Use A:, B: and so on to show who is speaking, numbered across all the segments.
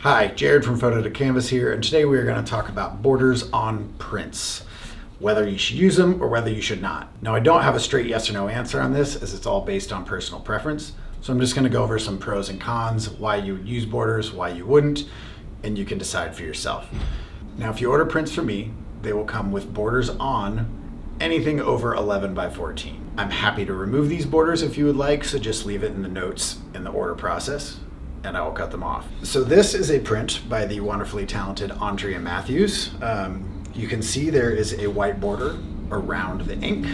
A: Hi, Jared from Photo to Canvas here, and today we are going to talk about borders on prints, whether you should use them or whether you should not. Now, I don't have a straight yes or no answer on this, as it's all based on personal preference, so I'm just going to go over some pros and cons, why you would use borders, why you wouldn't, and you can decide for yourself. Now, if you order prints from me, they will come with borders on anything over 11 by 14. I'm happy to remove these borders if you would like, so just leave it in the notes in the order process, and I will cut them off. So this is a print by the wonderfully talented Andrea Matthews. You can see there is a white border around the ink.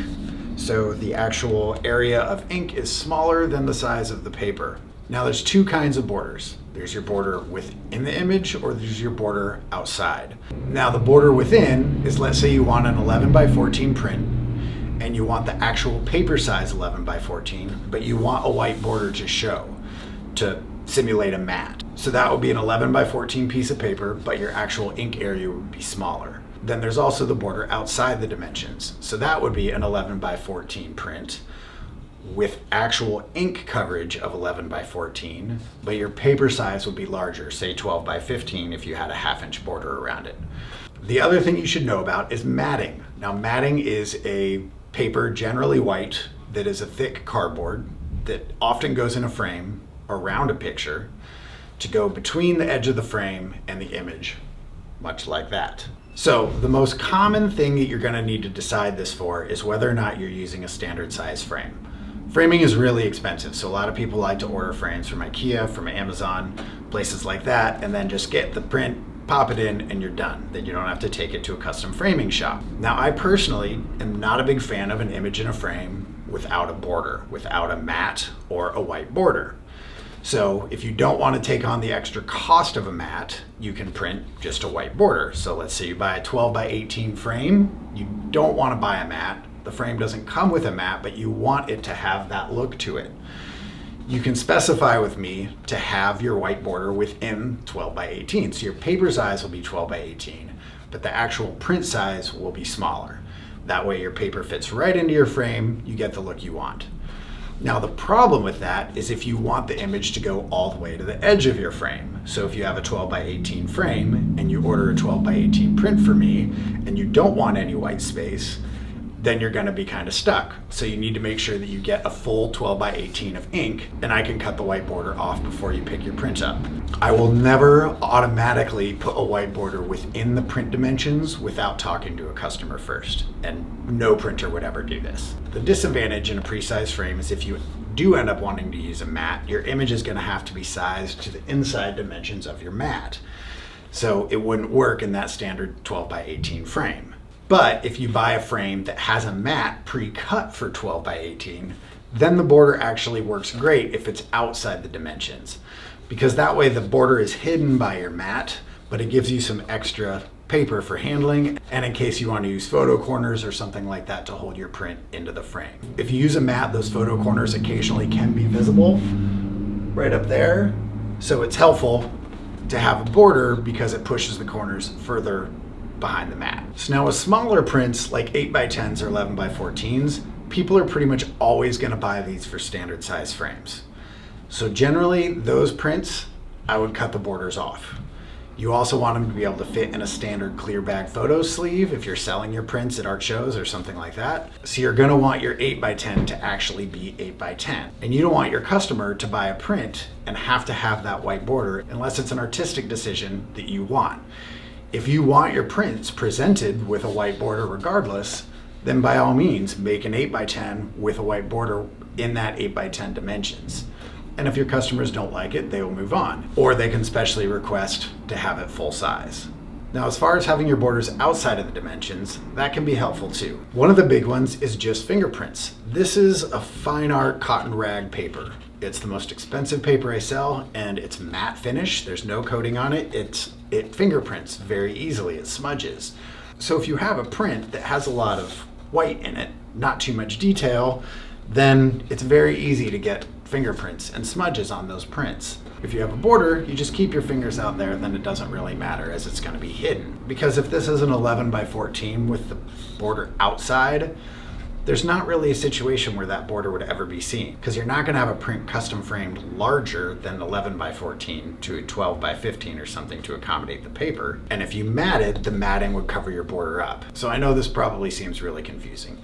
A: So the actual area of ink is smaller than the size of the paper. Now there's two kinds of borders. There's your border within the image, or there's your border outside. Now the border within is, let's say you want an 11 by 14 print and you want the actual paper size 11 by 14, but you want a white border to show, to simulate a mat. So that would be an 11 by 14 piece of paper, but your actual ink area would be smaller. Then there's also the border outside the dimensions. So that would be an 11 by 14 print with actual ink coverage of 11 by 14, but your paper size would be larger, say 12 by 15 if you had a half-inch border around it. The other thing you should know about is matting. Now, matting is a paper, generally white, that is a thick cardboard that often goes in a frame around a picture to go between the edge of the frame and the image, much like that. So the most common thing that you're going to need to decide this for is whether or not you're using a standard size frame. Framing is really expensive, so a lot of people like to order frames from IKEA, from Amazon, places like that, and then just get the print, pop it in, and you're done. Then you don't have to take it to a custom framing shop. Now, I personally am not a big fan of an image in a frame without a border, without a mat or a white border. So if you don't want to take on the extra cost of a mat, you can print just a white border. So let's say you buy a 12 by 18 frame, you don't want to buy a mat. The frame doesn't come with a mat, but you want it to have that look to it. You can specify with me to have your white border within 12 by 18. So your paper size will be 12 by 18, but the actual print size will be smaller. That way your paper fits right into your frame, you get the look you want. Now the problem with that is if you want the image to go all the way to the edge of your frame. So if you have a 12 by 18 frame and you order a 12 by 18 print for me and you don't want any white space, then you're going to be kind of stuck. So you need to make sure that you get a full 12 by 18 of ink, and I can cut the white border off before you pick your print up. I will never automatically put a white border within the print dimensions without talking to a customer first, and no printer would ever do this. The disadvantage in a pre-sized frame is if you do end up wanting to use a mat, your image is going to have to be sized to the inside dimensions of your mat. So it wouldn't work in that standard 12 by 18 frame. But if you buy a frame that has a mat pre-cut for 12 by 18, then the border actually works great if it's outside the dimensions, because that way the border is hidden by your mat, but it gives you some extra paper for handling and in case you want to use photo corners or something like that to hold your print into the frame. If you use a mat, those photo corners occasionally can be visible right up there, so it's helpful to have a border because it pushes the corners further behind the mat. So now with smaller prints like 8 by 10s or 11 by 14s, people are pretty much always going to buy these for standard size frames. So generally those prints, I would cut the borders off. You also want them to be able to fit in a standard clear bag photo sleeve if you're selling your prints at art shows or something like that. So you're going to want your 8 by 10 to actually be 8 by 10. And you don't want your customer to buy a print and have to have that white border unless it's an artistic decision that you want. If you want your prints presented with a white border regardless, then by all means make an 8 by 10 with a white border in that 8 by 10 dimensions. And if your customers don't like it, they will move on. Or they can specially request to have it full size. Now, as far as having your borders outside of the dimensions, that can be helpful too. One of the big ones is just fingerprints. This is a fine art cotton rag paper. It's the most expensive paper I sell, and it's matte finish. There's no coating on it. It fingerprints very easily. It smudges. So if you have a print that has a lot of white in it, not too much detail, then it's very easy to get fingerprints and smudges on those prints. If you have a border, you just keep your fingers out there, then it doesn't really matter as it's going to be hidden. Because if this is an 11 by 14 with the border outside, there's not really a situation where that border would ever be seen, because you're not going to have a print custom framed larger than 11 by 14 to 12 by 15 or something to accommodate the paper. And if you matted, the matting would cover your border up. So I know this probably seems really confusing.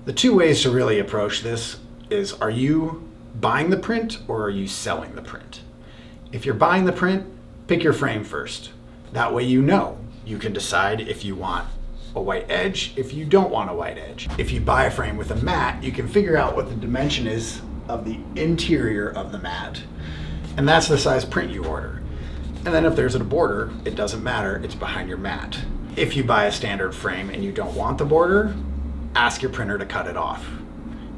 A: The two ways to really approach this is, are you buying the print or are you selling the print? If you're buying the print, pick your frame first. That way you can decide if you want a white edge, if you don't want a white edge. If you buy a frame with a mat, you can figure out what the dimension is of the interior of the mat, and that's the size print you order. And then if there's a border, it doesn't matter, it's behind your mat. If you buy a standard frame and you don't want the border, ask your printer to cut it off.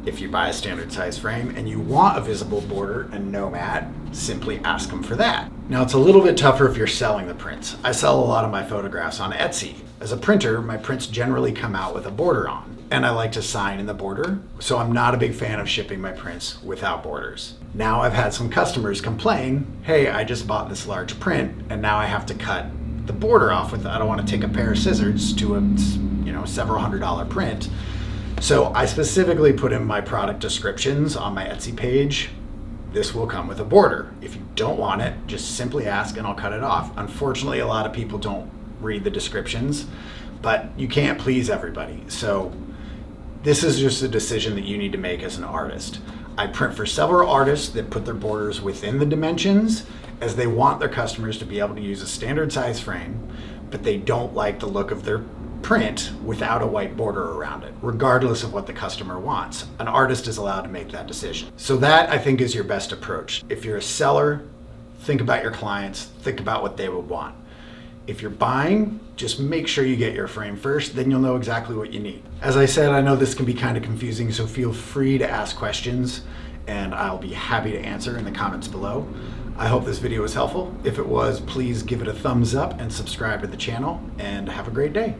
A: If you buy a standard size frame and you want a visible border and no mat, simply ask them for that. Now, it's a little bit tougher if you're selling the prints. I sell a lot of my photographs on Etsy. As a printer, my prints generally come out with a border on, and I like to sign in the border, so I'm not a big fan of shipping my prints without borders. Now, I've had some customers complain, hey, I just bought this large print and now I have to cut the border off with, I don't want to take a pair of scissors to a several $100 print. So I specifically put in my product descriptions on my Etsy page, this will come with a border. If you don't want it, just simply ask and I'll cut it off. Unfortunately, a lot of people don't read the descriptions, but you can't please everybody. So this is just a decision that you need to make as an artist. I print for several artists that put their borders within the dimensions, as they want their customers to be able to use a standard size frame, but they don't like the look of their print without a white border around it, regardless of what the customer wants. An artist is allowed to make that decision. So that, I think, is your best approach. If you're a seller, think about your clients, think about what they would want. If you're buying, just make sure you get your frame first, then you'll know exactly what you need. As I said, I know this can be kind of confusing, so feel free to ask questions and I'll be happy to answer in the comments below. I hope this video was helpful. If it was, please give it a thumbs up and subscribe to the channel, and have a great day.